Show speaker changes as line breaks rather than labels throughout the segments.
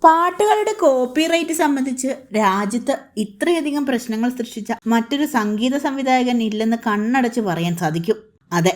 പാട്ടുകളുടെ കോപ്പിറൈറ്റ് സംബന്ധിച്ച് രാജ്യത്ത് ഇത്രയധികം പ്രശ്നങ്ങൾ സൃഷ്ടിച്ച മറ്റൊരു സംഗീത സംവിധായകൻ ഇല്ലെന്ന് കണ്ണടച്ച് പറയാൻ സാധിക്കും. അതെ,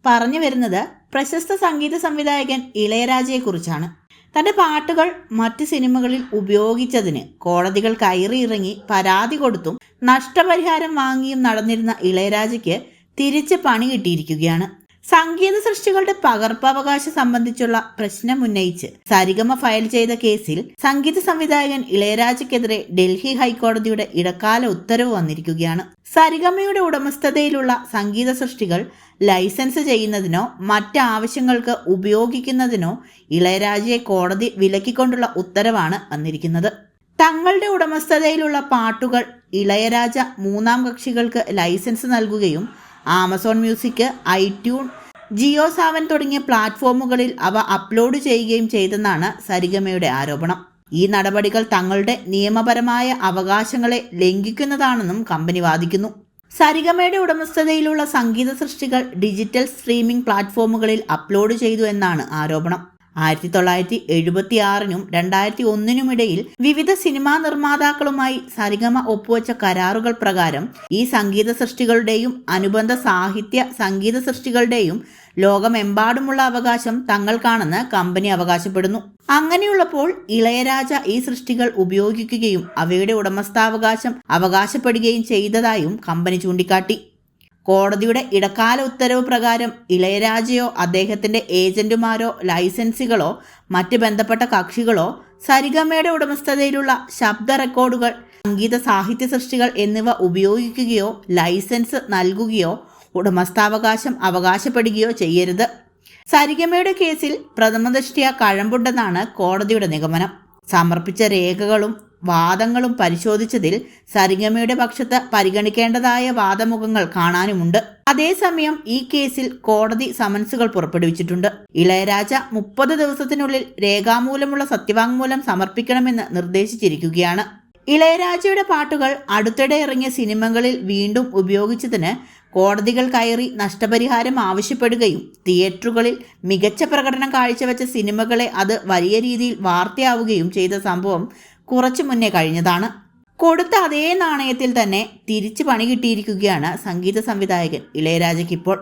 പറഞ്ഞു വരുന്നത് പ്രശസ്ത സംഗീത സംവിധായകൻ ഇളയരാജയെക്കുറിച്ചാണ്. തൻ്റെ പാട്ടുകൾ മറ്റ് സിനിമകളിൽ ഉപയോഗിച്ചതിന് കോടതികൾ കയറിയിറങ്ങി പരാതി കൊടുത്തും നഷ്ടപരിഹാരം വാങ്ങിയും നടന്നിരുന്ന ഇളയരാജയ്ക്ക് തിരിച്ച് പണി കിട്ടിയിരിക്കുകയാണ്. സംഗീത സൃഷ്ടികളുടെ പകർപ്പവകാശം സംബന്ധിച്ചുള്ള പ്രശ്നമുന്നയിച്ച് സരിഗമ ഫയൽ ചെയ്ത കേസിൽ സംഗീത സംവിധായകൻ ഇളയരാജയ്ക്കെതിരെ ഡൽഹി ഹൈക്കോടതിയുടെ ഇടക്കാല ഉത്തരവ് വന്നിരിക്കുകയാണ്. സരിഗമയുടെ ഉടമസ്ഥതയിലുള്ള സംഗീത സൃഷ്ടികൾ ലൈസൻസ് ചെയ്യുന്നതിനോ മറ്റ് ആവശ്യങ്ങൾക്ക് ഉപയോഗിക്കുന്നതിനോ ഇളയരാജയെ കോടതി വിലക്കിക്കൊണ്ടുള്ള ഉത്തരവാണ് വന്നിരിക്കുന്നത്. തങ്ങളുടെ ഉടമസ്ഥതയിലുള്ള പാട്ടുകൾ ഇളയരാജ മൂന്നാം കക്ഷികൾക്ക് ലൈസൻസ് നൽകുകയും Amazon music, iTune, Jio Sawan തുടങ്ങിയ പ്ലാറ്റ്ഫോമുകളിൽ അവ അപ്ലോഡ് ചെയ്യുകയും ചെയ്തെന്നാണ് സരിഗമയുടെ ആരോപണം. ഈ നടപടികൾ തങ്ങളുടെ നിയമപരമായ അവകാശങ്ങളെ ലംഘിക്കുന്നതാണെന്നും കമ്പനി വാദിക്കുന്നു. സരിഗമയുടെ ഉടമസ്ഥതയിലുള്ള സംഗീത സൃഷ്ടികൾ ഡിജിറ്റൽ സ്ട്രീമിംഗ് പ്ലാറ്റ്ഫോമുകളിൽ അപ്ലോഡ് ചെയ്തു എന്നാണ് ആരോപണം. 1976 2001 വിവിധ സിനിമാ നിർമ്മാതാക്കളുമായി സരിഗമ ഒപ്പുവെച്ച കരാറുകൾ പ്രകാരം ഈ സംഗീത സൃഷ്ടികളുടെയും അനുബന്ധ സാഹിത്യ സംഗീത സൃഷ്ടികളുടെയും ലോകമെമ്പാടുമുള്ള അവകാശം തങ്ങൾക്കാണെന്ന് കമ്പനി അവകാശപ്പെടുന്നു. അങ്ങനെയുള്ളപ്പോൾ ഇളയരാജ ഈ സൃഷ്ടികൾ ഉപയോഗിക്കുകയും അവയുടെ ഉടമസ്ഥാവകാശം അവകാശപ്പെടുകയും ചെയ്തതായും കമ്പനി ചൂണ്ടിക്കാട്ടി. കോടതിയുടെ ഇടക്കാല ഉത്തരവ് പ്രകാരം ഇളയരാജയോ അദ്ദേഹത്തിന്റെ ഏജന്റുമാരോ ലൈസൻസികളോ മറ്റ് ബന്ധപ്പെട്ട കക്ഷികളോ സരിഗമയുടെ ഉടമസ്ഥതയിലുള്ള ശബ്ദ റെക്കോർഡുകൾ, സംഗീത സാഹിത്യ സൃഷ്ടികൾ എന്നിവ ഉപയോഗിക്കുകയോ ലൈസൻസ് നൽകുകയോ ഉടമസ്ഥാവകാശം അവകാശപ്പെടുകയോ ചെയ്യരുത്. സരിഗമയുടെ കേസിൽ പ്രഥമദൃഷ്ട്യാ കഴമ്പുണ്ടെന്നാണ് കോടതിയുടെ നിഗമനം. സമർപ്പിച്ച രേഖകളും വാദങ്ങളും പരിശോധിച്ചതിൽ സരിഗമയുടെ പക്ഷത്ത് പരിഗണിക്കേണ്ടതായ വാദമുഖങ്ങൾ കാണാനുമുണ്ട്. അതേസമയം ഈ കേസിൽ കോടതി സമൻസുകൾ പുറപ്പെടുവിച്ചിട്ടുണ്ട്. ഇളയരാജ 30 ദിവസത്തിനുള്ളിൽ രേഖാമൂലമുള്ള സത്യവാങ്മൂലം സമർപ്പിക്കണമെന്ന് നിർദ്ദേശിച്ചിരിക്കുകയാണ്. ഇളയരാജയുടെ പാട്ടുകൾ അടുത്തിടെ ഇറങ്ങിയ സിനിമകളിൽ വീണ്ടും ഉപയോഗിച്ചതിന് കോടതികൾ കയറി നഷ്ടപരിഹാരം ആവശ്യപ്പെടുകയും തിയേറ്ററുകളിൽ മികച്ച പ്രകടനം കാഴ്ചവെച്ച സിനിമകളെ അത് വലിയ രീതിയിൽ വാർത്തയാവുകയും ചെയ്ത സംഭവം കുറച്ചു മുന്നേ കഴിഞ്ഞതാണ്. കൊടുത്ത അതേ നാണയത്തിൽ തന്നെ തിരിച്ചു പണി കിട്ടിയിരിക്കുകയാണ് സംഗീത സംവിധായകൻ ഇളയരാജയ്ക്കിപ്പോൾ.